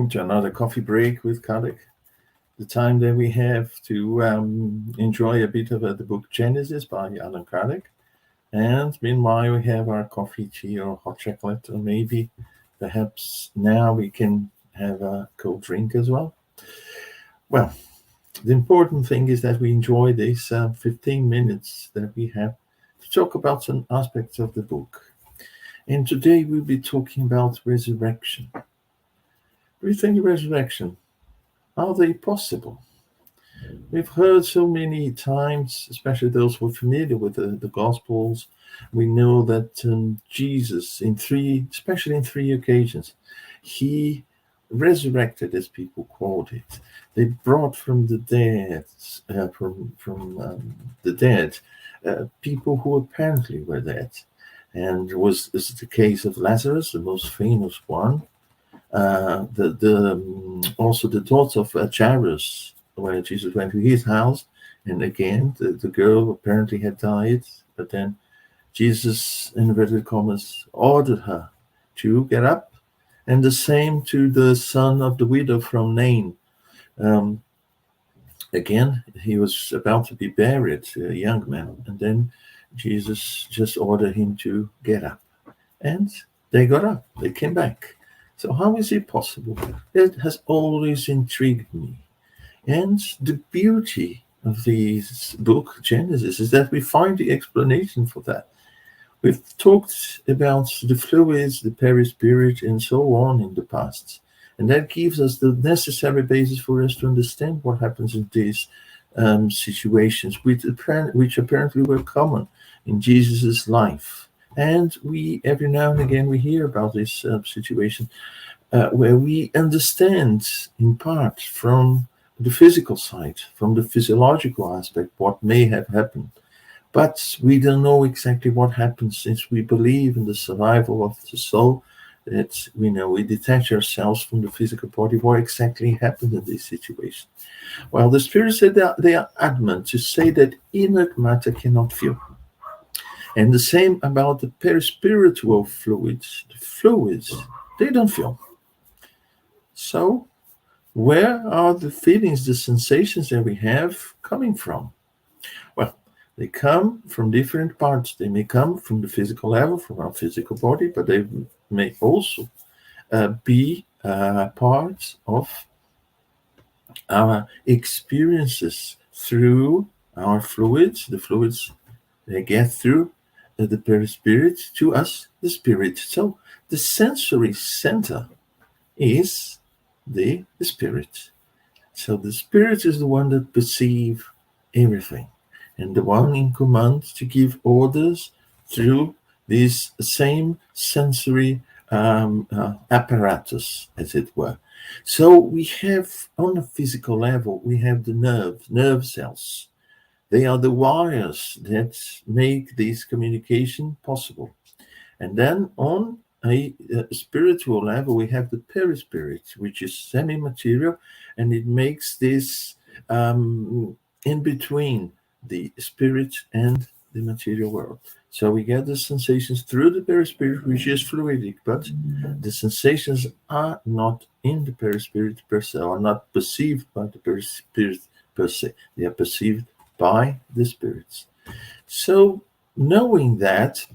welcome to another coffee break with Kardec. The time that we have to enjoy a bit of the book Genesis by Allan Kardec. And meanwhile, we have our coffee, tea, or hot chocolate, or maybe perhaps now we can have a cold drink as well. Well, the important thing is that we enjoy these 15 minutes that we have to talk about some aspects of the book. And today we'll be talking about resurrection. Do you think resurrection, are they possible? We've heard so many times, especially those who are familiar with the Gospels, we know that Jesus, especially in three occasions, he resurrected, as people called it. They brought from the dead, people who apparently were dead. And this is the case of Lazarus, the most famous one. Also the daughter of Jairus, where Jesus went to his house, and again the girl apparently had died, but then Jesus, in inverted commas, ordered her to get up, and the same to the son of the widow from Nain. Again, he was about to be buried, a young man, and then Jesus just ordered him to get up, and they got up, they came back. So how is it possible? It has always intrigued me. And the beauty of this book, Genesis, is that we find the explanation for that. We've talked about the fluids, the perispirit, and so on in the past. And that gives us the necessary basis for us to understand what happens in these situations, which apparently were common in Jesus' life. And we, every now and again, we hear about this situation where we understand in part from the physical side, from the physiological aspect, what may have happened. But we don't know exactly what happens, since we believe in the survival of the soul, that we know we detach ourselves from the physical body. What exactly happened in this situation? Well, the Spirit said that they are adamant to say that inert matter cannot feel. And the same about the perispiritual fluids. The fluids, they don't feel. So, where are the feelings, the sensations that we have coming from? Well, they come from different parts. They may come from the physical level, from our physical body, but they may also be parts of our experiences through our fluids. The fluids, they get through the perispirit to us, the spirit. So the sensory center is the spirit. So the spirit is the one that perceives everything, and the one in command to give orders through this same sensory apparatus, as it were. So we have, on a physical level, we have the nerve cells. They are the wires that make this communication possible. And then on a spiritual level, we have the perispirit, which is semi-material, and it makes this in between the spirit and the material world. So we get the sensations through the perispirit, which is fluidic, but the sensations are not in the perispirit per se, are not perceived by the perispirit per se. They are perceived by the spirits. So knowing that,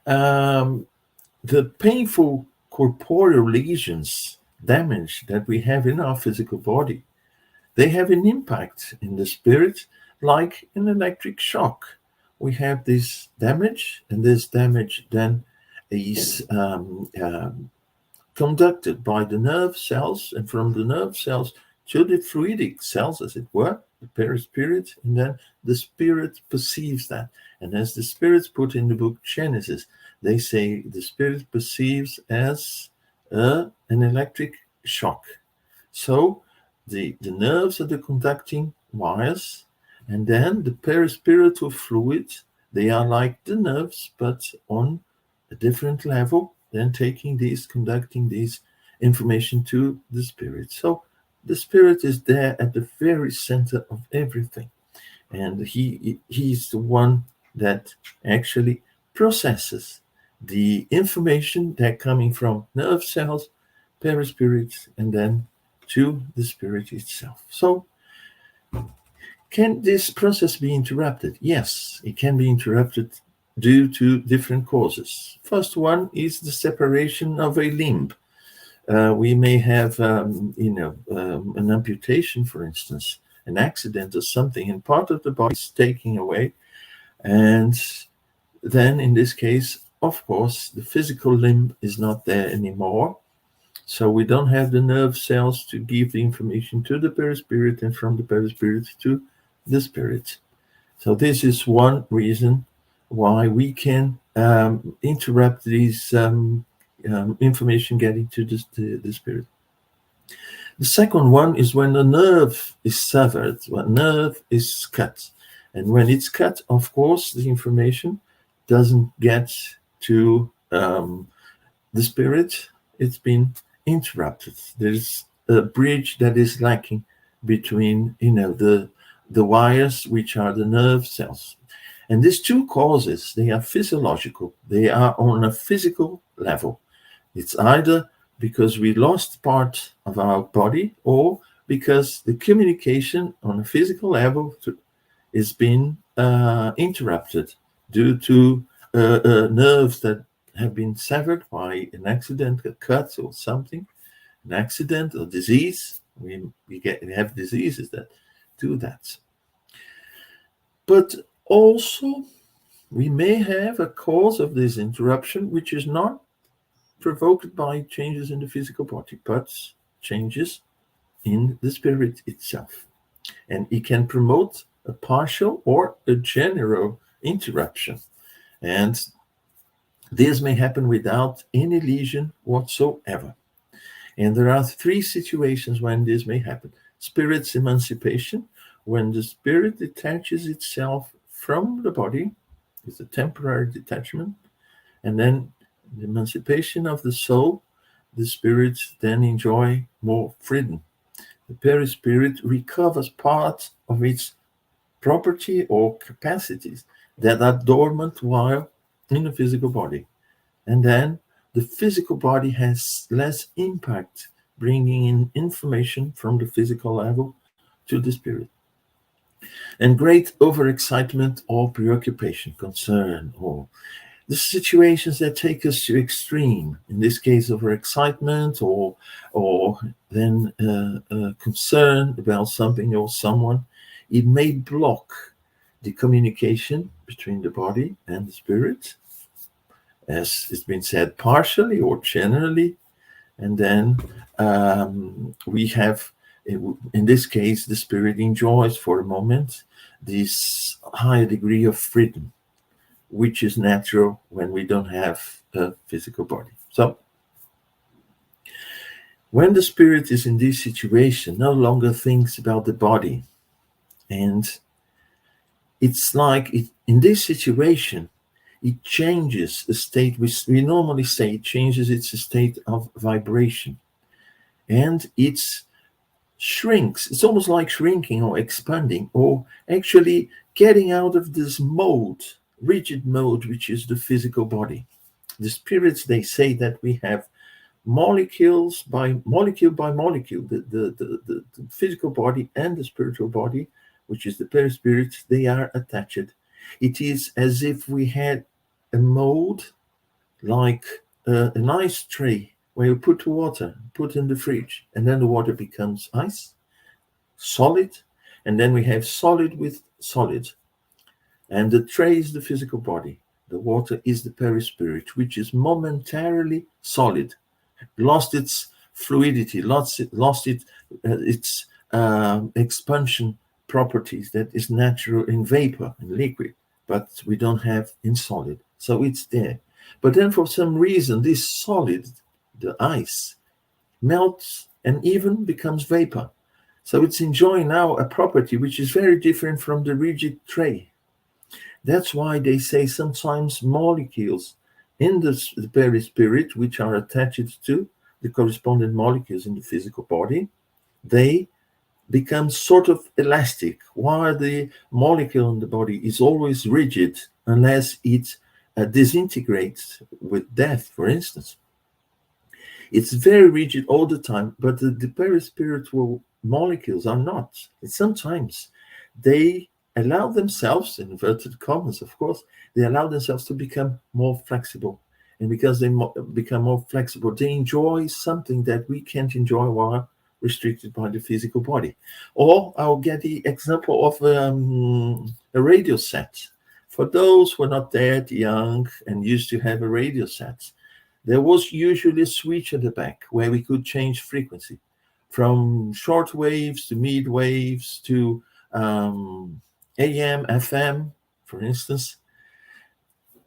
the painful corporeal lesions, damage that we have in our physical body, they have an impact in the spirit, like an electric shock. We have this damage, and this damage then is conducted by the nerve cells, and from the nerve cells to the fluidic cells, as it were, the perispirit, and then the spirit perceives that. And as the spirits put in the book Genesis, they say the spirit perceives as an electric shock. So the nerves are the conducting wires, and then the perispiritual fluid, they are like the nerves, but on a different level, then conducting this information to the spirit. So the spirit is there at the very center of everything, and he's the one that actually processes the information that coming from nerve cells perispirit, and then to the spirit itself. So, can this process be interrupted? Yes, it can be interrupted due to different causes. First one is the separation of a limb. We may have, an amputation, for instance, an accident or something, and part of the body is taken away. And then in this case, of course, the physical limb is not there anymore. So we don't have the nerve cells to give the information to the perispirit and from the perispirit to the spirit. So this is one reason why we can interrupt these information getting to the spirit. The second one is when the nerve is severed, when nerve is cut. And when it's cut, of course, the information doesn't get to the spirit. It's been interrupted. There's a bridge that is lacking between, the wires, which are the nerve cells. And these two causes, they are physiological. They are on a physical level. It's either because we lost part of our body or because the communication on a physical level is being interrupted due to nerves that have been severed by an accident, a cut or something, an accident or disease. We have diseases that do that. But also, we may have a cause of this interruption which is not provoked by changes in the physical body, but changes in the spirit itself. And it can promote a partial or a general interruption. And this may happen without any lesion whatsoever. And there are three situations when this may happen. Spirit's emancipation, when the spirit detaches itself from the body, it's a temporary detachment, and then the emancipation of the soul, the spirit then enjoy more freedom. The perispirit recovers part of its property or capacities that are dormant while in the physical body. And then the physical body has less impact, bringing in information from the physical level to the spirit. And great overexcitement or preoccupation, concern, or the situations that take us to extreme, in this case overexcitement or then concern about something or someone, it may block the communication between the body and the spirit, as it's been said, partially or generally. And then we have, in this case, the spirit enjoys for a moment this higher degree of freedom, which is natural when we don't have a physical body. So, when the spirit is in this situation, no longer thinks about the body. And it's like in this situation, it changes a state, we normally say it changes its state of vibration. And it shrinks. It's almost like shrinking or expanding, or actually getting out of this mode, rigid mode, which is the physical body. The spirits, they say that we have molecules by molecule, the physical body and the spiritual body, which is the perispirit, they are attached. It is as if we had a mold, like an ice tray, where you put water, put in the fridge, and then the water becomes ice, solid, and then we have solid with solid. And the tray is the physical body. The water is the perispirit, which is momentarily solid, lost its fluidity, lost its expansion properties that is natural in vapor and liquid, but we don't have in solid. So it's there. But then for some reason, this solid, the ice, melts and even becomes vapor. So it's enjoying now a property which is very different from the rigid tray. That's why they say sometimes molecules in the perispirit, which are attached to the corresponding molecules in the physical body, they become sort of elastic, while the molecule in the body is always rigid unless it disintegrates with death, for instance. It's very rigid all the time, but the perispiritual molecules are not. And sometimes they allow themselves, in inverted commas, of course, they allow themselves to become more flexible. And because they become more flexible, they enjoy something that we can't enjoy while restricted by the physical body. Or I'll get the example of a radio set. For those who are not that young and used to have a radio set, there was usually a switch at the back where we could change frequency from short waves to mid waves to AM, FM, for instance.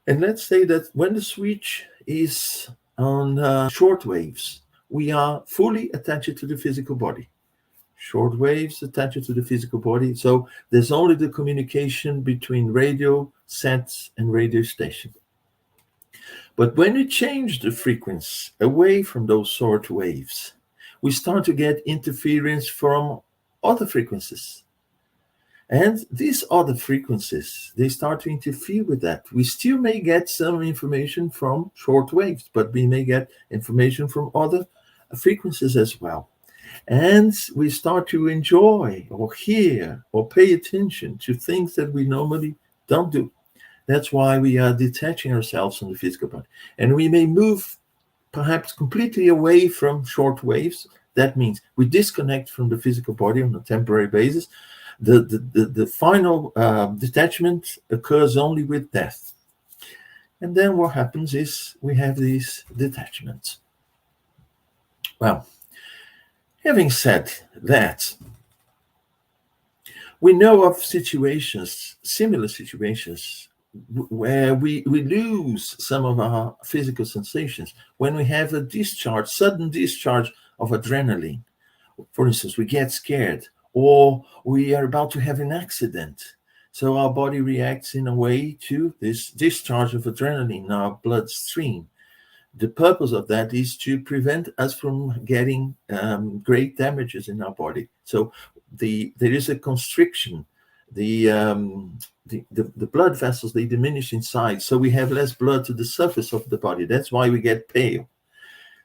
And let's say that when the switch is on short waves, we are fully attached to the physical body. Short waves attached to the physical body. So there's only the communication between radio sets and radio station. But when we change the frequency away from those short waves, we start to get interference from other frequencies. And these other frequencies, they start to interfere with that. We still may get some information from short waves, but we may get information from other frequencies as well. And we start to enjoy or hear or pay attention to things that we normally don't do. That's why we are detaching ourselves from the physical body. And we may move perhaps completely away from short waves. That means we disconnect from the physical body on a temporary basis. The final detachment occurs only with death. And then what happens is we have these detachments. Well, having said that, we know of situations, similar situations, where we lose some of our physical sensations when we have a discharge, sudden discharge of adrenaline. For instance, we get scared, or we are about to have an accident. So our body reacts in a way to this discharge of adrenaline in our bloodstream. The purpose of that is to prevent us from getting great damages in our body. So there is a constriction. The blood vessels, they diminish in size, so we have less blood to the surface of the body. That's why we get pale.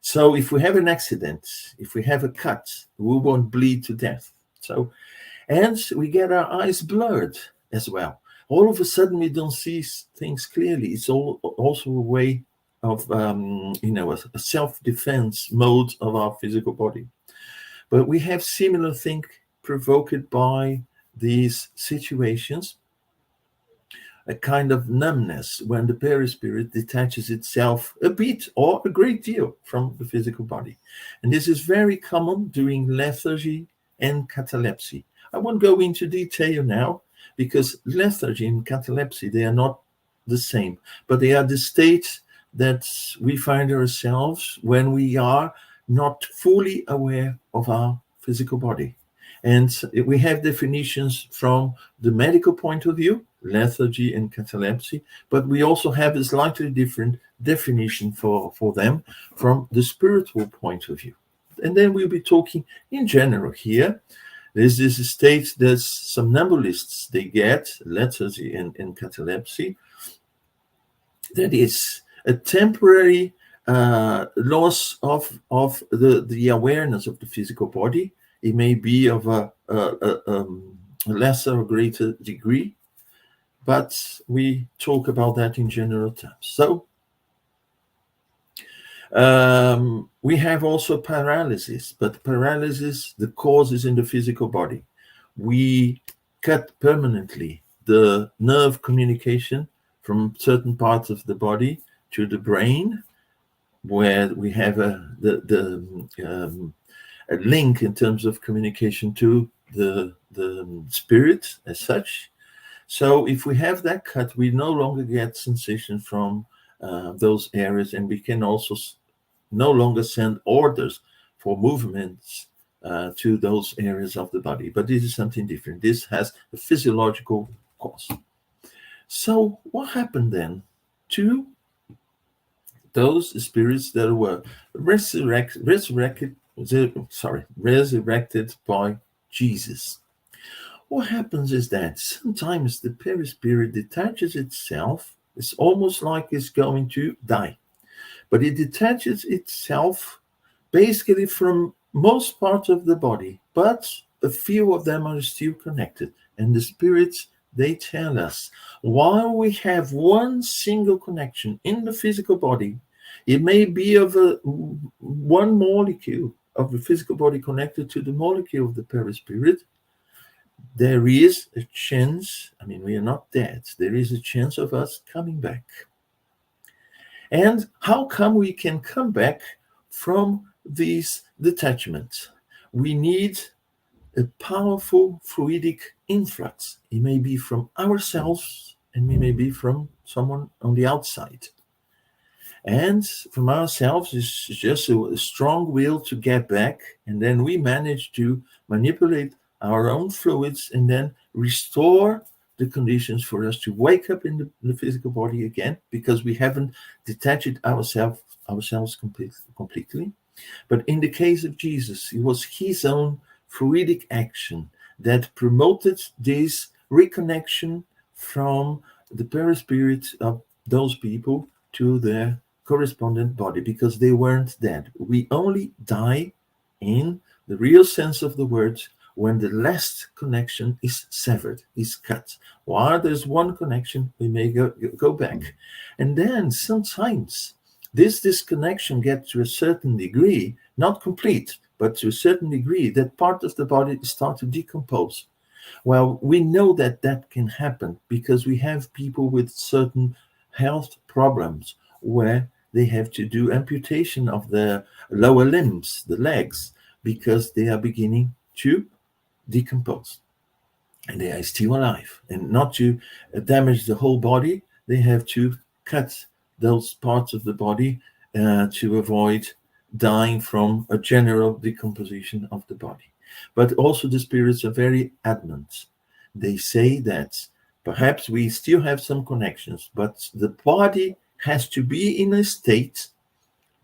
So if we have an accident, if we have a cut, we won't bleed to death. So, and we get our eyes blurred as well. All of a sudden, we don't see things clearly. It's also a way of, a self-defense mode of our physical body. But we have similar things provoked by these situations, a kind of numbness when the perispirit detaches itself a bit or a great deal from the physical body. And this is very common during lethargy and catalepsy. I won't go into detail now, because lethargy and catalepsy, they are not the same, but they are the states that we find ourselves when we are not fully aware of our physical body. And we have definitions from the medical point of view, lethargy and catalepsy, but we also have a slightly different definition for them from the spiritual point of view. And then we'll be talking in general here. There's this state that somnambulists, they get, lethargy and catalepsy, that is a temporary loss of the awareness of the physical body. It may be of a lesser or greater degree, but we talk about that in general terms. So we have also paralysis, but paralysis, the cause is in the physical body. We cut permanently the nerve communication from certain parts of the body to the brain, where we have a link in terms of communication to the spirit as such. So if we have that cut, we no longer get sensation from those areas, and we can also no longer send orders for movements to those areas of the body. But this is something different. This has a physiological cause. So what happened then to those spirits that were resurrected by Jesus? What happens is that sometimes the perispirit detaches itself. It's almost like it's going to die, but it detaches itself basically from most parts of the body, but a few of them are still connected. And the spirits, they tell us, while we have one single connection in the physical body, it may be of one molecule of the physical body connected to the molecule of the perispirit. There is a chance, I mean, we are not dead, there is a chance of us coming back. And how come we can come back from these detachments? We need a powerful fluidic influx. It may be from ourselves and it may be from someone on the outside. And from ourselves is just a strong will to get back, and then we manage to manipulate our own fluids and then restore the conditions for us to wake up in the physical body again, because we haven't detached ourselves completely. But in the case of Jesus, it was his own fluidic action that promoted this reconnection from the perispirit of those people to their correspondent body, because they weren't dead. We only die in the real sense of the word when the last connection is severed, is cut. While there's one connection, we may go back. And then sometimes this disconnection gets to a certain degree, not complete, but to a certain degree, that part of the body starts to decompose. Well, we know that that can happen because we have people with certain health problems where they have to do amputation of the lower limbs, the legs, because they are beginning to decompose. And they are still alive. And not to damage the whole body, they have to cut those parts of the body to avoid dying from a general decomposition of the body. But also the spirits are very adamant. They say that perhaps we still have some connections, but the body has to be in a state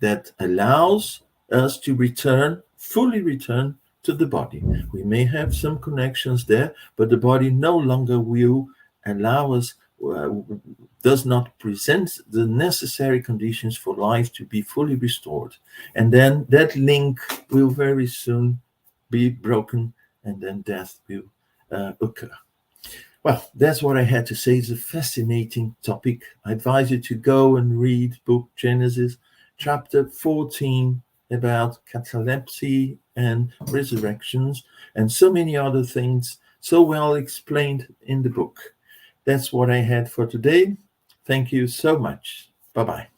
that allows us to fully return to the body. We may have some connections there, but the body no longer will allow us, does not present the necessary conditions for life to be fully restored. And then that link will very soon be broken, and then death will occur. Well, that's what I had to say. It's a fascinating topic. I advise you to go and read book Genesis, chapter 14, about catalepsy and resurrections, and so many other things so well explained in the book. That's what I had for today. Thank you so much. Bye-bye.